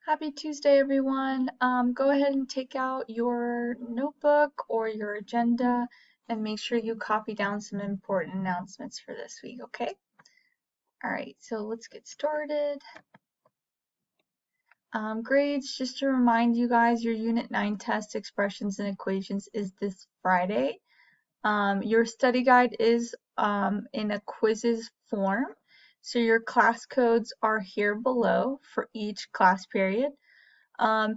Happy Tuesday, everyone. Go ahead and take out your notebook or your agenda and make sure you copy down some important announcements for this week, okay? All right, so let's get started. Grades, just to remind you guys, your Unit 9 test, expressions and equations is this Friday. Your study guide is in a quizzes form, so your class codes are here below for each class period.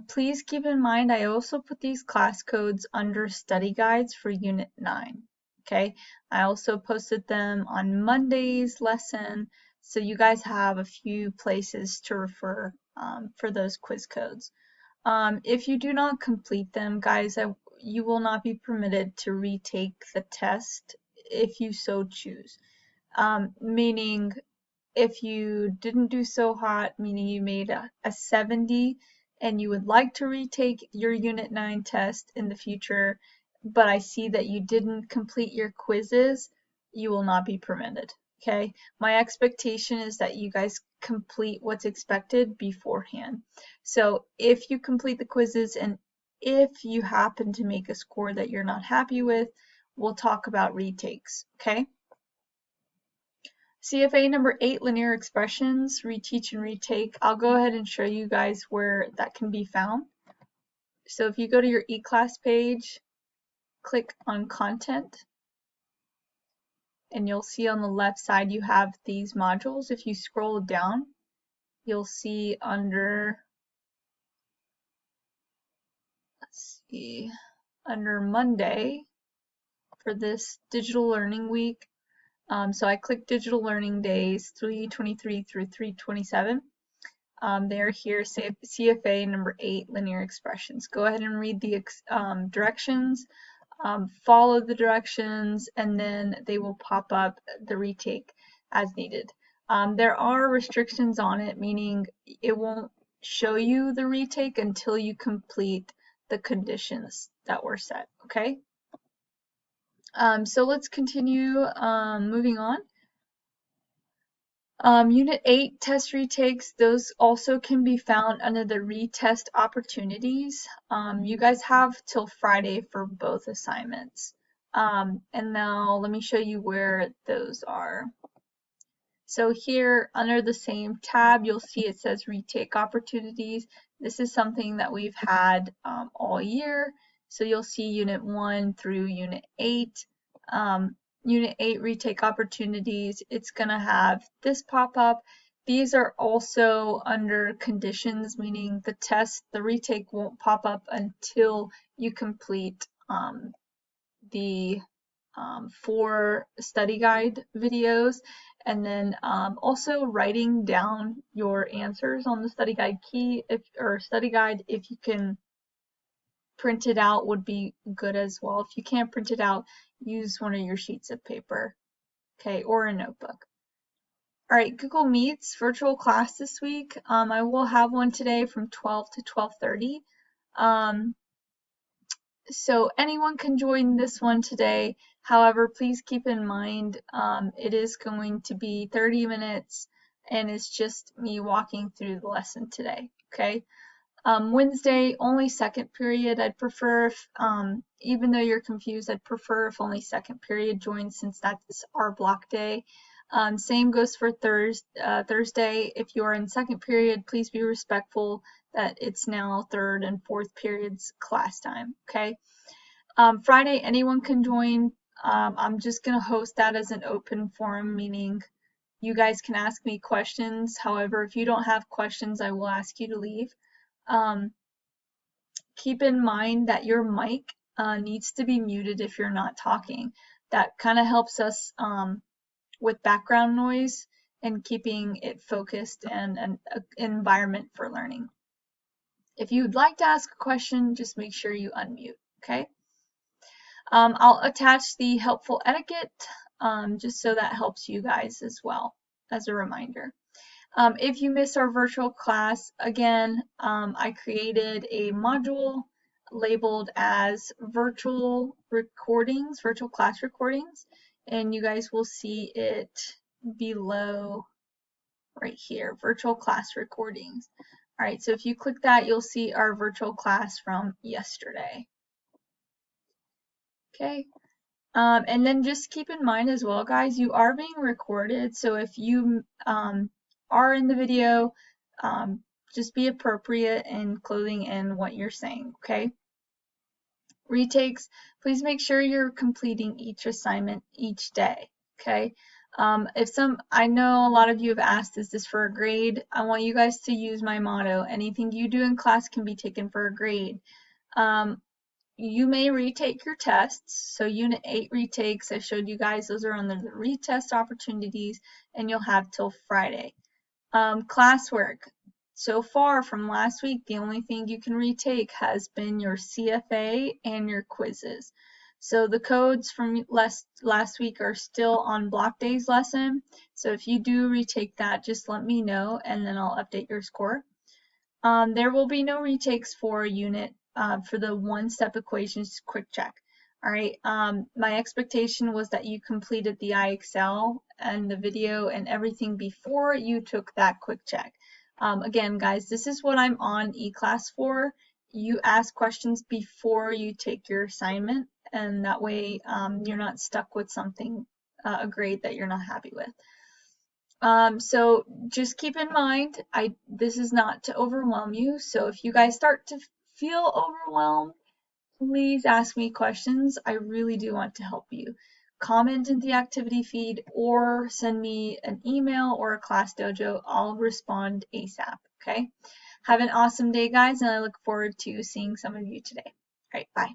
Please keep in mind I also put these class codes under study guides for Unit 9. Okay, I also posted them on Monday's lesson, so you guys have a few places to refer for those quiz codes. If you do not complete them, guys, you will not be permitted to retake the test if you so choose. Meaning, if you didn't do so hot, meaning you made a 70 and you would like to retake your Unit 9 test in the future, but I see that you didn't complete your quizzes, you will not be permitted. Okay, my expectation is that you guys complete what's expected beforehand. So if you complete the quizzes and if you happen to make a score that you're not happy with, we'll talk about retakes, okay? CFA number 8, linear expressions, reteach and retake. I'll go ahead and show you guys where that can be found. So if you go to your eClass page, click on content, and you'll see on the left side you have these modules. If you scroll down, you'll see under, under Monday for this digital learning week. So I clicked digital learning days 323 through 327. They are here, CFA number 8, linear expressions. Go ahead and read the directions, follow the directions, and then they will pop up the retake as needed. There are restrictions on it, meaning it won't show you the retake until you complete the conditions that were set, okay? So let's continue moving on. Unit 8 test retakes, those also can be found under the retest opportunities. You guys have till Friday for both assignments. And now let me show you where those are. So here under the same tab, you'll see it says retake opportunities. This is something that we've had all year. So you'll see Unit 1 through Unit 8. Unit 8 retake opportunities, it's going to have this pop up. These are also under conditions, meaning the test, the retake won't pop up until you complete the 4 study guide videos, and then also writing down your answers on the study guide key or study guide. If you can print it out would be good as well. If you can't print it out, use one of your sheets of paper, okay, or a notebook. All right, Google Meets virtual class this week. I will have one today from 12 to 12:30. So anyone can join this one today. However, please keep in mind it is going to be 30 minutes and it's just me walking through the lesson today, okay? Wednesday, only second period. I'd prefer if, even though you're confused, I'd prefer if only second period joins since that's our block day. Same goes for Thursday. If you're in second period, please be respectful that it's now third and fourth periods class time, okay? Friday, anyone can join. I'm just going to host that as an open forum, meaning you guys can ask me questions. However, if you don't have questions, I will ask you to leave. Keep in mind that your mic needs to be muted if you're not talking. That kind of helps us with background noise and keeping it focused and an environment for learning. If you'd like to ask a question, just make sure you unmute, okay? I'll attach the helpful etiquette just so that helps you guys as well as a reminder. If you missed our virtual class, again, I created a module labeled as virtual recordings, virtual class recordings, and you guys will see it below right here, virtual class recordings. All right, so if you click that, you'll see our virtual class from yesterday. Okay. And then just keep in mind as well, guys, you are being recorded. So if you are in the video, just be appropriate in clothing and what you're saying, okay? Retakes, please make sure you're completing each assignment each day, okay? I know a lot of you have asked, is this for a grade? I want you guys to use my motto. Anything you do in class can be taken for a grade. You may retake your tests. So Unit 8 retakes, I showed you guys, those are on the retest opportunities, and you'll have till Friday. Classwork. So far from last week, the only thing you can retake has been your CFA and your quizzes. So the codes from last week are still on block days lesson. So if you do retake that, just let me know and then I'll update your score. There will be no retakes for unit for the one-step equations quick check. All right, my expectation was that you completed the IXL and the video and everything before you took that quick check. Again, guys, this is what I'm on eClass for. You ask questions before you take your assignment, and that way you're not stuck with something, a grade that you're not happy with. So just keep in mind, this is not to overwhelm you. So if you guys start to feel overwhelmed, please ask me questions. I really do want to help you. Comment in the activity feed or send me an email or a class dojo. I'll respond ASAP, okay? Have an awesome day, guys, and I look forward to seeing some of you today. All right, bye.